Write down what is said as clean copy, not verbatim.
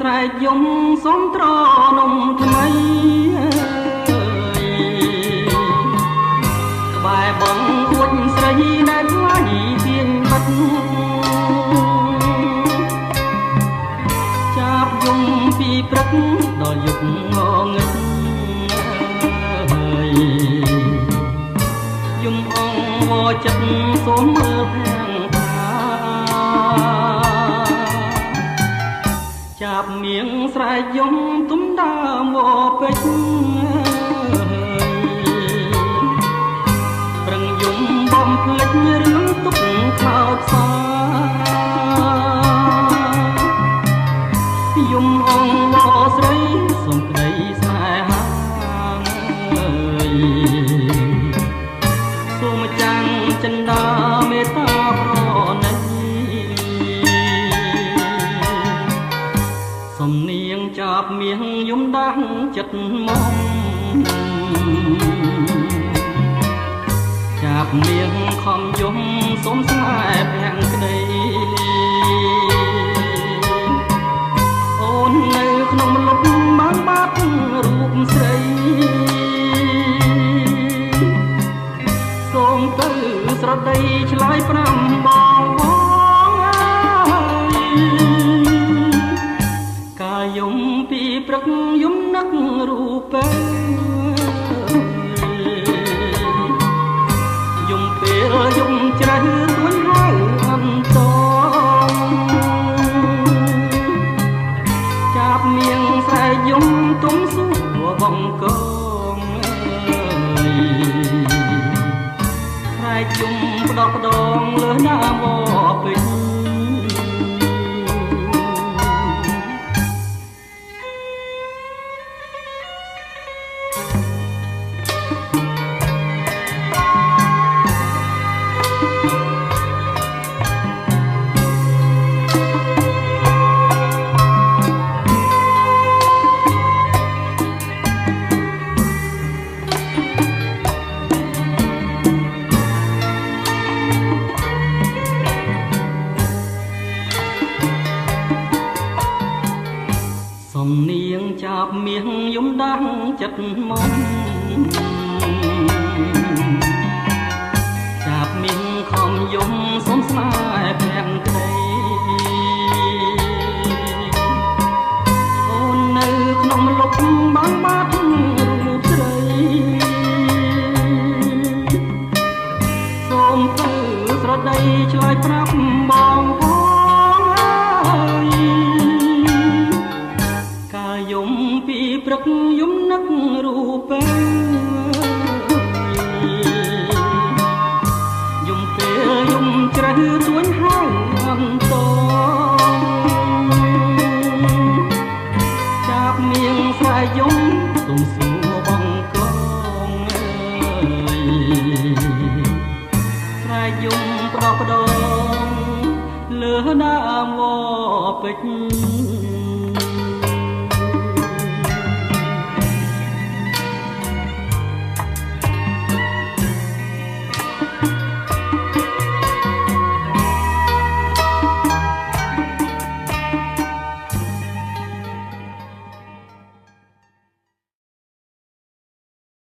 ស្រែកយំសុំត្រនំថ្មីក្បែរបងអួចស្រីដែលថ្លៃទៀងបាត់ចាប់យំពីព្រឹកដល់យប់ងងឹតយំអងវចិត្តសូមមើលភាំងចាប់មៀងស្រែកយំទុំដើមវពេជ្រប្រឹងយំបំភ្លេចរឿងទុកខោចសាយំអងវស្រីសូមក្តីស្នេហាសូមចាំងចិន្តាមេត្តាប្រណីសំនៀងចាប់មៀងយំដាស់ចិត្តមកចាប់មៀងខំយំសូមស្នេហ៍ភាំងក្តីអូននៅក្នុងលុបបានបាត់រូបស្រីសូមទៅស្រដីឆ្លើយប្រាំបងយំពីព្រឹកយំនឹករូបយំពេលយំជ្រៅទួញហើយអន្តចាប់មៀងស្រែកយំទុំសួរបងកងស្រែកយំផ្ដោះផ្ដងលើណាមពេញសំនៀងចាប់មៀងយំដាស់ចិត្តមកចាប់មៀងខំយំសូមស្នេហ៍ភាំងក្តីអូននៅក្នុងលុបបានបាត់រូបស្រីសូមទៅស្រដីឆ្លើយប្រាប់បងយំពីព្រឹកយំនឹករូបយំពេលយំជ្រៅទួញហើយអន្តចាប់មៀងស្រែកយំទុំសួរបងកងស្រែកយំផ្ដោះផ្ដងលើដើមវពេជ្រ